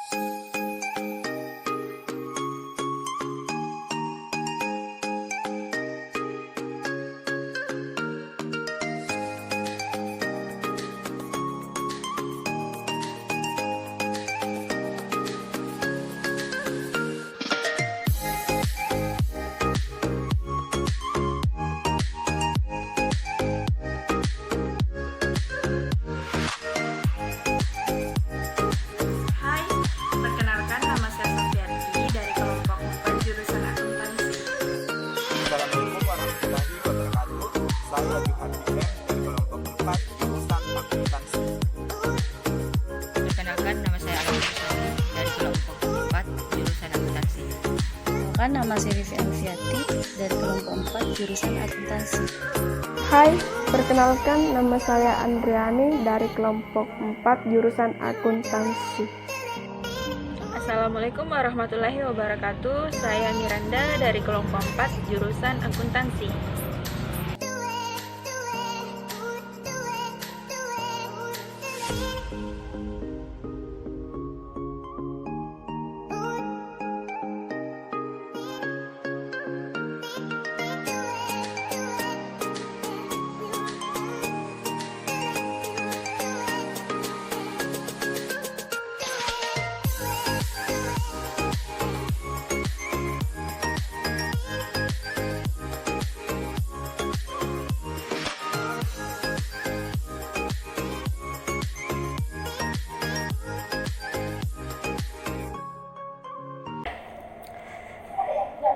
Hai, perkenalkan nama saya Sofiati dari kelompok 4 jurusan akuntansi. Assalamualaikum warahmatullahi wabarakatuh. Saya Johan William dari kelompok 4 jurusan akuntansi. Perkenalkan, nama saya Alif Sari dari kelompok 4 jurusan akuntansi. Perkenalkan, nama saya Vivi Alfiati dari kelompok 4 jurusan akuntansi. Hai, perkenalkan nama saya Andriani dari kelompok 4 jurusan akuntansi. Assalamualaikum warahmatullahi wabarakatuh. Saya Miranda dari kelompok 4 jurusan akuntansi.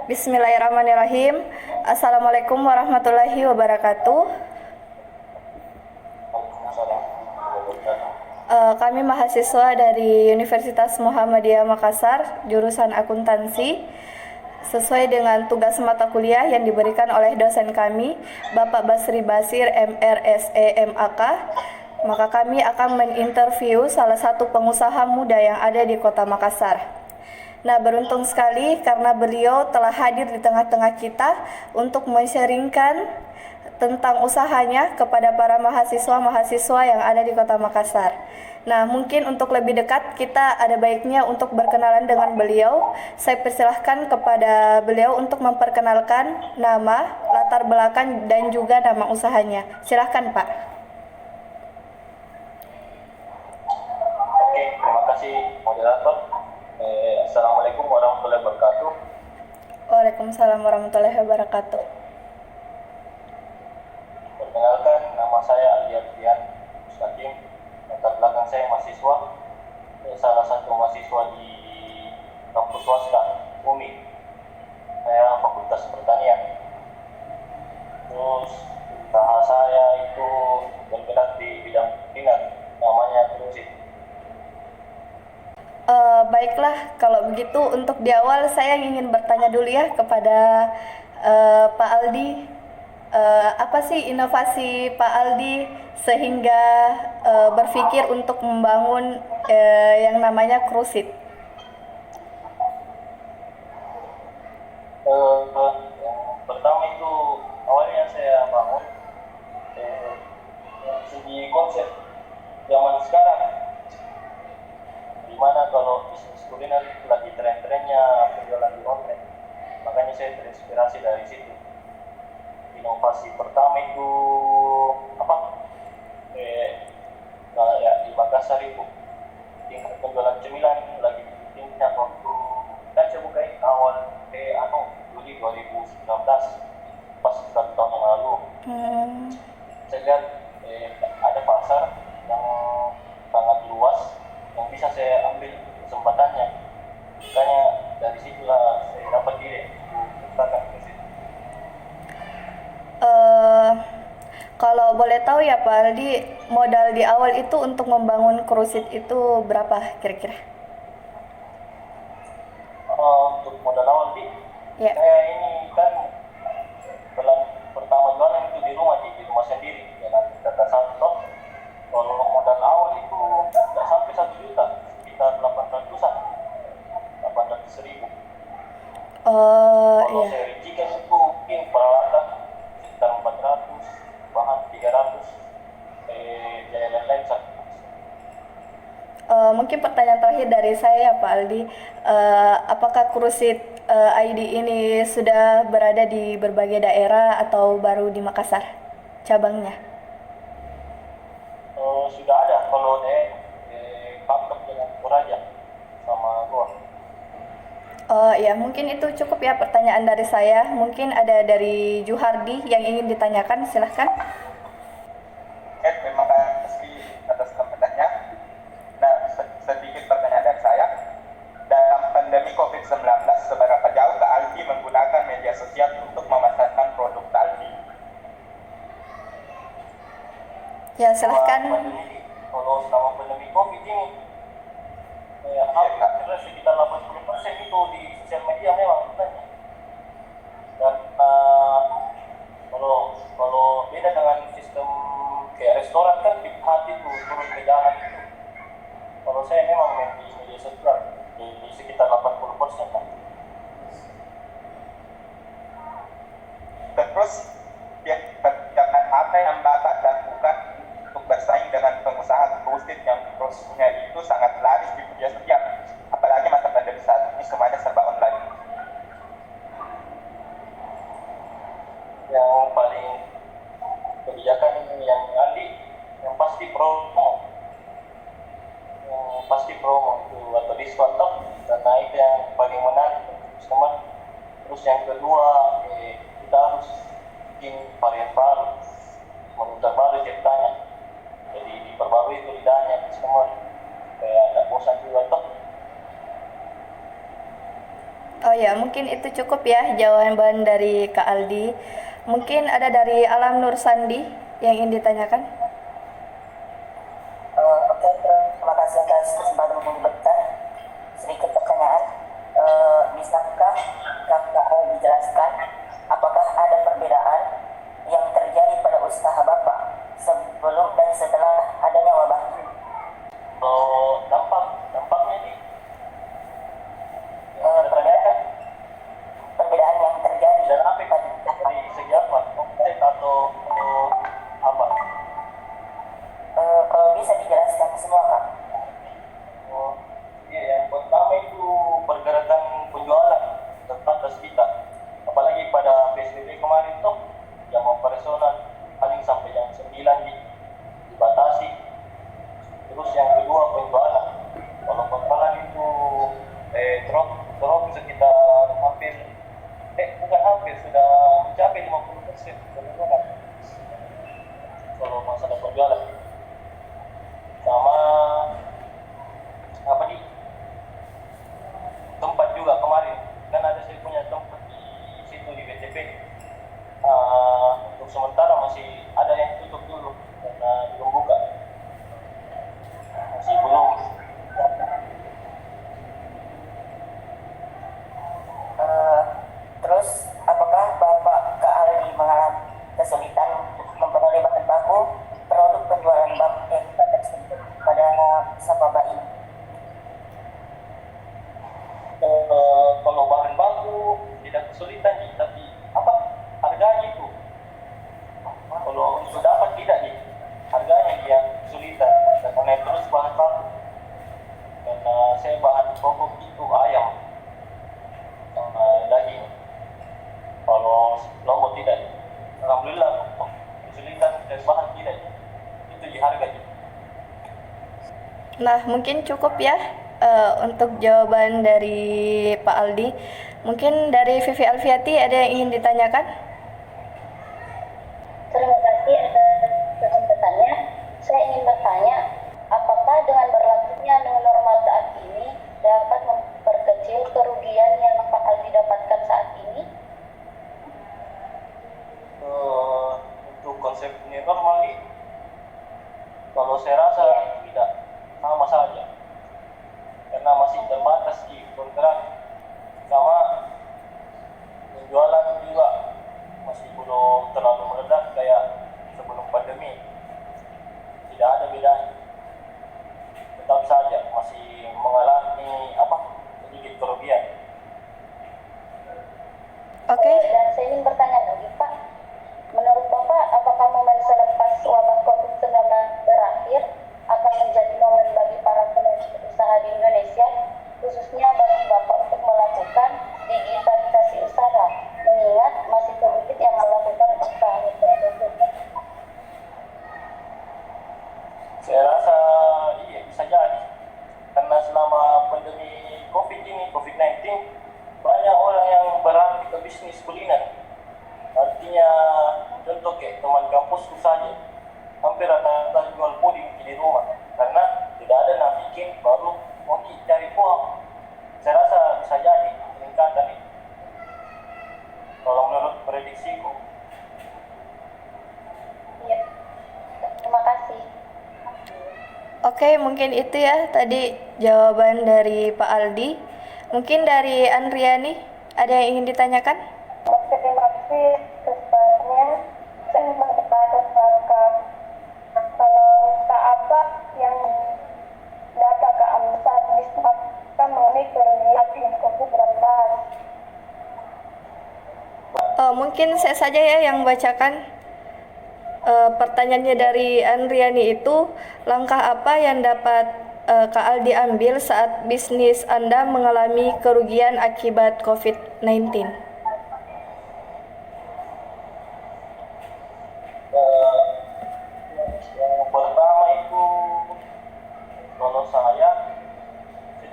Bismillahirrahmanirrahim. Assalamualaikum warahmatullahi wabarakatuh. Kami mahasiswa dari Universitas Muhammadiyah Makassar, jurusan akuntansi. Sesuai dengan tugas mata kuliah yang diberikan oleh dosen kami, Bapak Basri Basir, MRSE MAK, maka kami akan menginterview salah satu pengusaha muda yang ada di Kota Makassar. Nah, beruntung sekali karena beliau telah hadir di tengah-tengah kita untuk men-sharingkan tentang usahanya kepada para mahasiswa-mahasiswa yang ada di Kota Makassar. Nah, mungkin untuk lebih dekat kita ada baiknya untuk berkenalan dengan beliau. Saya persilahkan kepada beliau untuk memperkenalkan nama, latar belakang, dan juga nama usahanya. Silahkan, Pak. Oke, terima kasih moderator. Assalamualaikum warahmatullahi wabarakatuh. Waalaikumsalam warahmatullahi wabarakatuh. Perkenalkan, nama saya Ali Arfian Mustaqim. Latar belakang saya mahasiswa, salah satu mahasiswa di kampus swasta UMI. Saya Fakultas Pertanian. Terus usaha saya itu bergerak di bidang minat, namanya Krusit. Baiklah, kalau begitu untuk di awal saya ingin bertanya dulu ya kepada Pak Aldi. Apa sih inovasi Pak Aldi sehingga berpikir untuk membangun yang namanya Krusit? Pertama itu awalnya saya bangun segi konsep zaman sekarang, dimana kalau bisnis kuliner lagi tren-trennya penjualan di online, makanya saya terinspirasi dari situ. Inovasi pertama itu apa? Ya di Makassar itu tingkat penjualan cemilan lagi tingkat waktu kan saya buka awal Juli 2019 pas 1 tahun yang lalu. Saya lihat ada pasar yang sangat luas yang bisa saya ambil kesempatannya. Makanya dari situlah saya dapat ide untuk ke situ. Kalau boleh tahu ya Pak Aldi, modal di awal itu untuk membangun Krusit itu berapa kira-kira? Untuk modal awal Ya. saya ini kan bulan pertama jualan itu di rumah sendiri, dengan data satu. Kalau modal awal itu nggak sampai 1 juta, sekitar 800.000. Kalau Iya. saya rincikan itu mungkin peralatan sekitar 400, bahan 300, jaya lain-lain. Mungkin pertanyaan terakhir dari saya Pak Aldi, apakah Krusit ID ini sudah berada di berbagai daerah atau baru di Makassar cabangnya? Sudah ada kalau di Pangkep dengan Toraja sama Goa. Oh ya, mungkin itu cukup ya pertanyaan dari saya. Mungkin ada dari Juhardi yang ingin ditanyakan, silahkan. Terima kasih atas komentarnya. Nah, sedikit pertanyaan dari saya. Dalam pandemi COVID-19, seberapa jauh Kak Aldi menggunakan media sosial untuk memasarkan produk Kak Aldi? Ya, silahkan. Kalau selama pandemi COVID ini, hampir sekitar 80% itu di sosial media memang sebenarnya. Dan kalau beda dengan sistem kayak restoran kan di hati tuh turun ke jalan itu. Kalau saya memang main di media sosial di sekitar 80% kan. Terus, kebijakan apa yang Bapak lakukan untuk bersaing dengan pengusaha krusit yang prosesnya itu sangat laris di media sosial, apalagi masa pandemi saat ini semuanya serba online? Yang paling kebijakan yang Andi yang pasti promo itu atau diskon top, karena itu yang paling menarik customer. Terus yang kedua, kita harus bikin varian baru, memutar baru ceritanya, jadi diperbarui itu lidahnya customer kayak tidak bosan juga top. Oh ya, mungkin itu cukup ya jawaban dari Kak Aldi. Mungkin ada dari Alam Nur Sandi yang ingin ditanyakan. Oke, terima kasih atas kesempatan memberikan sedikit pertanyaan. Bisakah Kakak dijelaskan apakah ada perbedaan yang terjadi pada usaha Bapak sebelum dan setelah adanya wabah ini? Dampaknya nih Perbedaan yang terjadi dan apa dari segi apa? Omset atau apa? Kalau bisa dijelaskan semua Kak. Iya, yang pertama itu pergerakan penjualan terbatas kita, apalagi pada PSBB kemarin tuh jam operasional paling sampai jam 9 dibatasi. Terus yang kedua penjualan, kalau penjualan itu drop sekitar sudah mencapai 50% penurunan kalau masalah penjualan. Sama apa nih, tempat juga kemarin kan ada saya punya tempat di situ di BTP, untuk sementara masih ada yang tutup dulu karena belum buka, masih belum. Terus apakah Bapak Kak Aldi mengalami kesulitan untuk memperoleh bahan baku produk penjualan Bapak tersebut pada masa wabah ini? Kalau bahan baku tidak kesulitan nih, tapi harganya itu. Kalau untuk dapat tidak nih, harganya yang kesulitan karena terus bahan baku. Karena saya bahan pokok itu ayam sama daging. Kalau lombok tidak, alhamdulillah kesulitan dan bahan tidak, itu di harga. Nah, mungkin cukup ya untuk jawaban dari Pak Aldi. Mungkin dari Vivi Alfiati ada yang ingin ditanyakan? Terima kasih atas kesempatannya. Saya ingin bertanya, apakah dengan berlakunya new normal saat ini dapat memperkecil kerugian yang Pak Aldi dapatkan saat ini? Untuk konsep new normal ini, kalau saya rasa tidak, sama saja, karena masih terbatas di kontrak sama penjualan juga bisa jadi peningkatan itu. Kalau menurut prediksiku. Iya. Terima kasih. Oke, mungkin itu ya tadi jawaban dari Pak Aldi. Mungkin dari Andriani ada yang ingin ditanyakan? Terima kasih kesempatannya. Saya ingin bertanya kalau apa yang data keamsar disebabkan mengenai kerugian COVID-19. Mungkin saya saja ya yang bacakan. Pertanyaannya dari Andriani itu, langkah apa yang dapat Kak Aldi ambil saat bisnis Anda mengalami kerugian akibat COVID-19? Yang pertama itu, kalau saya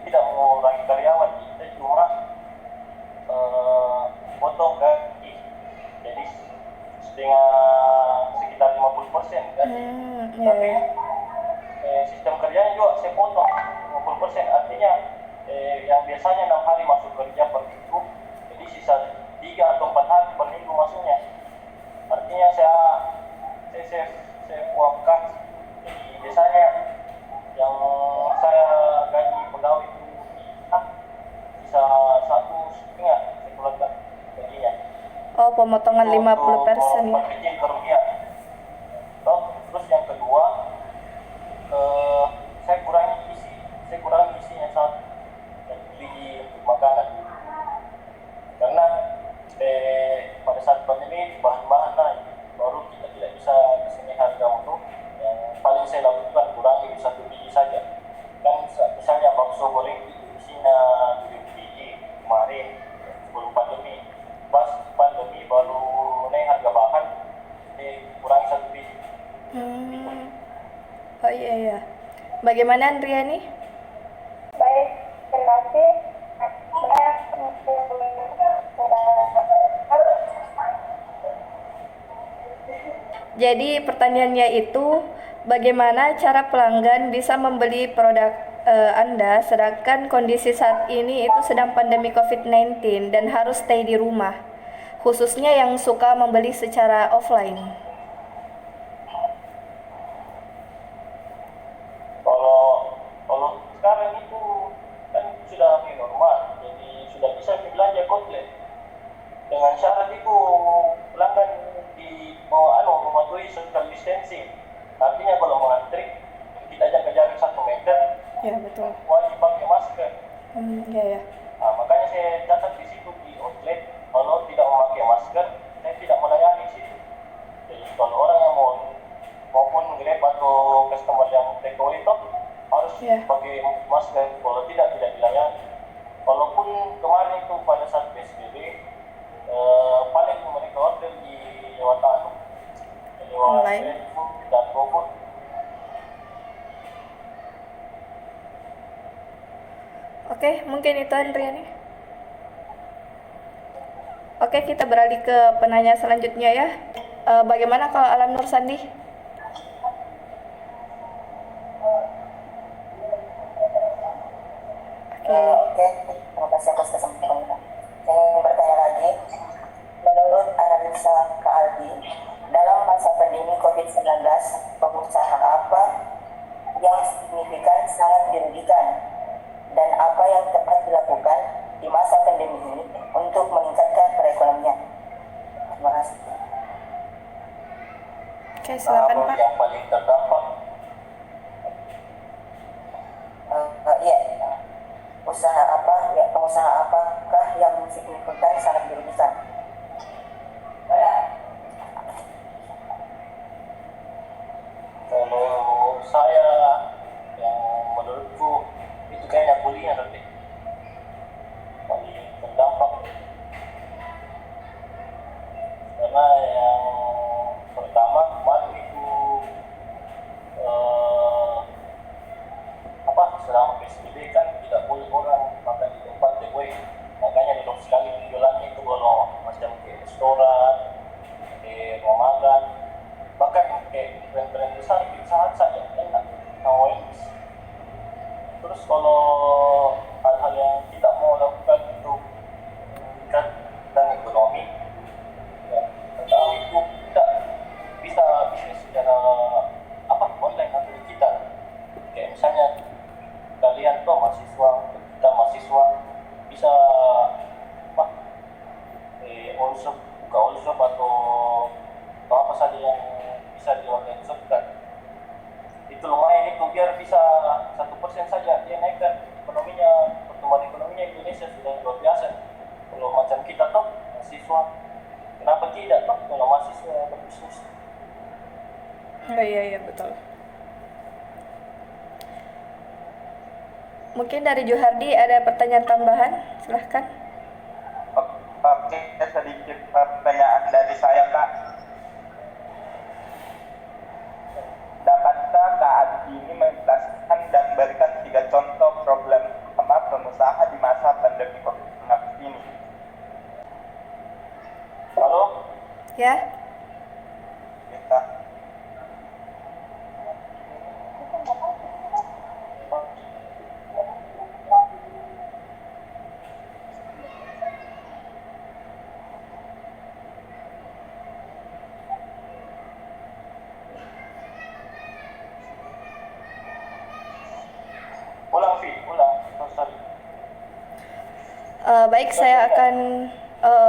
tidak mengurangi karyawan, kita cuma potong gaji, jadi sekitar 50% gaji. Tapi sistem kerjanya juga saya potong 50%, artinya yang biasanya 6 hari masuk kerja per minggu, jadi sisa 3 atau 4 hari per minggu masuknya. Artinya saya uangkan. Jadi biasanya yang saya gaji pegawai itu bisa 1,5 saya keluarkan gajinya. Oh, pemotongan 50% ya. Kecil kerugian. Terus yang kedua, saya kurangi isinya satu biji untuk makanan. Karena pada saat pandemi bahan-bahan naik, baru kita tidak bisa kesini harga untuk yang paling saya lakukan kurangi 1 biji saja. Kan misalnya bakso goreng itu isinya 7 biji kemarin sebelum pandemi. Pas pandemi baru naik harga bahan, kurangi 1 biji. Oh iya. Bagaimana Andriani? Baik, terima kasih. Jadi pertanyaannya itu, bagaimana cara pelanggan bisa membeli produk Anda sedangkan kondisi saat ini itu sedang pandemi COVID-19 dan harus stay di rumah, khususnya yang suka membeli secara offline? Kalau sekarang itu kan sudah new normal, jadi sudah bisa belanja outlet. Dengan syarat itu pelanggan mematuhi social distancing. Artinya kalau mengantri kita jaga jarak 1 meter. Ya, betul. Wajib pakai masker. Ya. Nah, makanya saya catat di situ di outlet, kalau tidak memakai masker, saya tidak melayani situ. Jadi kalau orang yang maupun Grab atau customer yang take away itu harus pakai masker, kalau tidak dilayani. Walaupun kemarin itu pada saat PSBB, paling mereka order di lewat online dan GoFood. Oke, mungkin itu Andriani. Oke, kita beralih ke penanya selanjutnya ya. Bagaimana kalau Alam Nur Sandi? Oke, terima kasih atas kesempatannya. Saya ingin bertanya lagi, menurut analisa Kak Aldi, dalam masa pandemi COVID-19, pengusaha apa yang signifikan sangat dirugikan dan apa yang tepat dilakukan di masa pandemi ini untuk meningkatkan perekonomian? Terima kasih. Oke, silakan Pak. Yang paling terdampak pengusaha apakah yang signifikan sangat dirugikan? Kalau saya, yang menurutku itu kayaknya kuliner nanti paling terdampak. Karena yang pertama kemarin itu selama PSBB kan tidak boleh orang makan di tempat takeaway, makanya duduk sekali jualannya itu kalau macam kayak restoran, rumah makan, bahkan kayak brand-brand besar sangat saja enak sama. Terus kalau hal-hal yang tidak mau lakukan kalian tuh mahasiswa, kita mahasiswa bisa apa, onsop, buka onsop atau apa saja yang bisa diorganisasikan. Itu lumayan itu, biar bisa 1% saja dia naikkan ekonominya, pertumbuhan ekonominya Indonesia sudah luar biasa. Kalau macam kita toh mahasiswa, kenapa tidak toh kalau mahasiswa berbisnis? Iya betul. Mungkin dari Juhardi ada pertanyaan tambahan, silahkan. Oke, sedikit pertanyaan dari saya, Kak. Dapatkah Kak Adi ini menjelaskan dan berikan 3 contoh problem utama pengusaha di masa pandemi COVID-19 ini? Halo? Ya. Kita. Baik, saya akan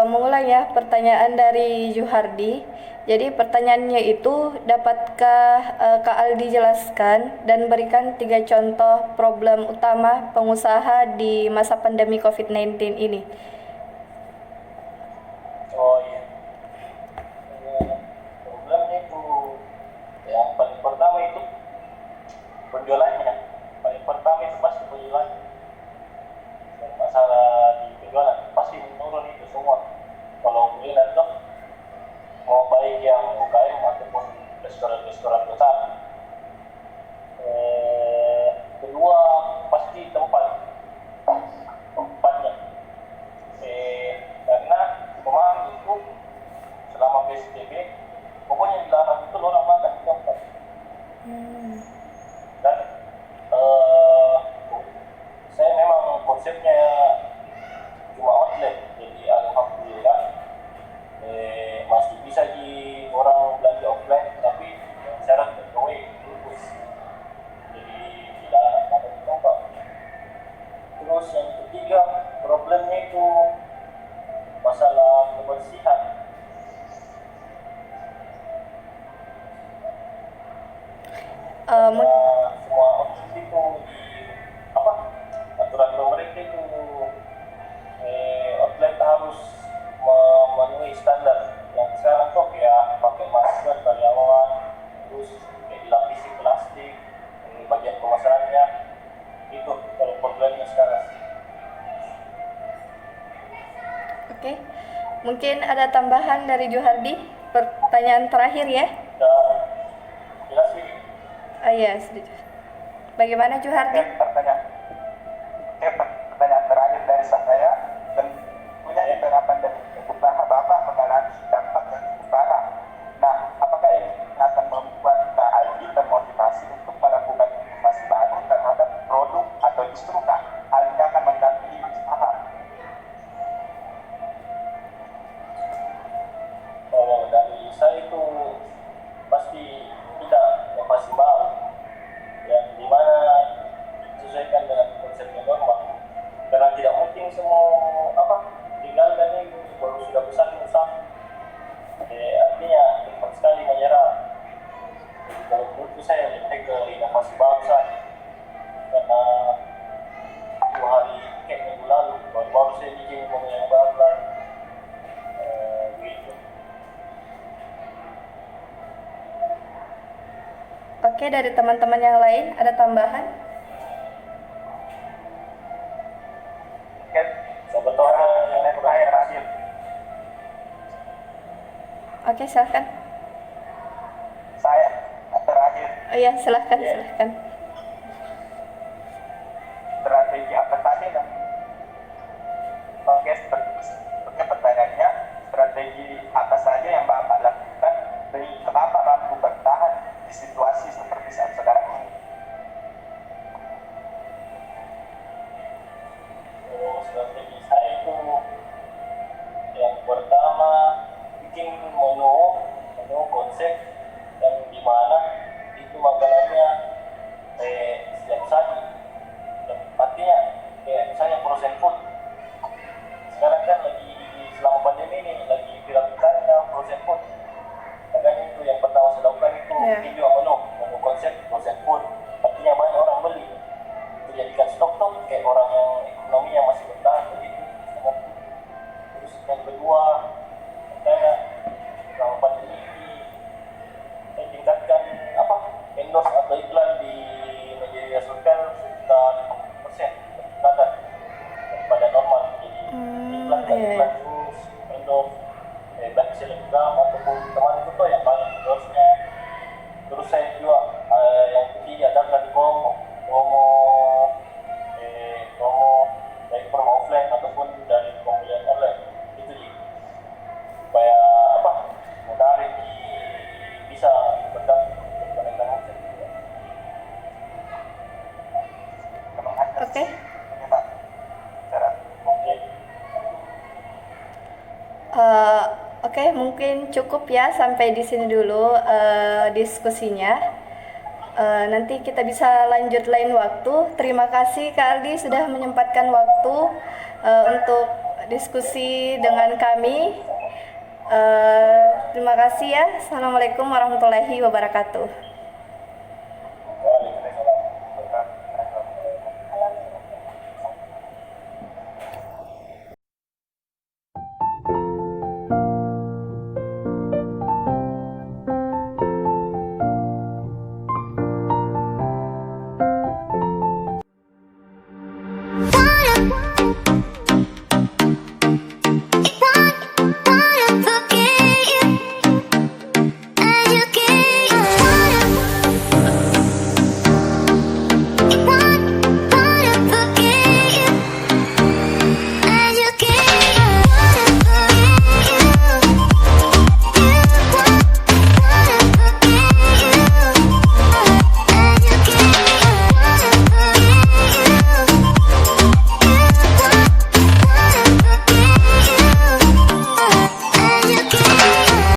mengulang ya pertanyaan dari Juhardi. Jadi pertanyaannya itu, dapatkah Kak Aldi jelaskan dan berikan 3 contoh problem utama pengusaha di masa pandemi COVID-19 ini? Oh iya. Problemnya itu yang paling pertama itu penjualannya. Paling pertama itu pasti penjualannya. Dan masalah di penjualan pasti menurun itu semua. Kalau melihat dok, mau baik yang UKM ataupun restoran-restoran besar. Kedua pasti tempatnya. Karena kemarin itu selama PSBB pokoknya dilarang itu orang makan di tempat. Dan saya memang konsepnya cuma outlet, jadi alhamdulillah masih bisa di orang belanja offline, tapi syarat takeaway lupus, jadi tidak ada di tempat. Terus yang ketiga problemnya itu masalah kebersihan. Semua outlet itu aturan pemerintah itu outlet harus memenuhi standar yang sekarang kok ya, pakai masker karyawan, terus dilapisi plastik, bagian pemasarannya itu kalau problemnya sekarang. Oke, mungkin ada tambahan dari Juhardi, pertanyaan terakhir ya? Jelas ini. Iya, setuju. Bagaimana Juhardi? Pertanyaan terakhir dari saya, tentunya di tengah pandemi usaha Bapak mengalami dampak yang cukup parah. Nah, apakah ini akan membuat Kak Aldi termotivasi untuk melakukan inovasi baru terhadap produk, atau justru Kak Aldi akan mengganti usaha? Kalau dari saya itu pasti tidak inovasi baru yang dimana disesuaikan dengan konsep yang normal, karena tidak mungkin semua tinggalkan ini baru sudah besar usaha. Artinya cepat sekali menyerah. Jadi kalau menurut saya lebih ke inovasi bangsa, karena 2 hari minggu lalu baru saya bikin menu yang baru lagi. Begitu. Oke, dari teman-teman yang lain ada tambahan? Sebetulnya terakhir. Oke, silahkan. Saya terakhir. Oh iya, silahkan. Strategi apa tadi? Oke, pertanyaannya, strategi apa saja yang Bapak lakukan sehingga Bapak mampu bertahan di situasi seperti saat sekarang ini? Strategi saya itu yang pertama bikin menu konsep yang dimana itu makanannya untuk kayak orang yang ekonominya masih bertahan begitu. Terus yang kedua, saya selama pandemi ini saya tingkatkan endorse atau iklan di media sosial sekitar 50% peningkatan daripada normal. Jadi iklan terus endorse baik selebgram ataupun teman itu tuh yang paling endorse-nya. Terus saya juga yang ketiga adakan promo baik promo offline ataupun dari pembelian online itu sih, supaya menarik bisa berdampak kepada omset. Oke. Oke, mungkin cukup ya sampai di sini dulu diskusinya. Nanti kita bisa lanjut lain waktu. Terima kasih Kak Aldi sudah menyempatkan waktu untuk diskusi dengan kami. Terima kasih ya. Assalamualaikum warahmatullahi wabarakatuh.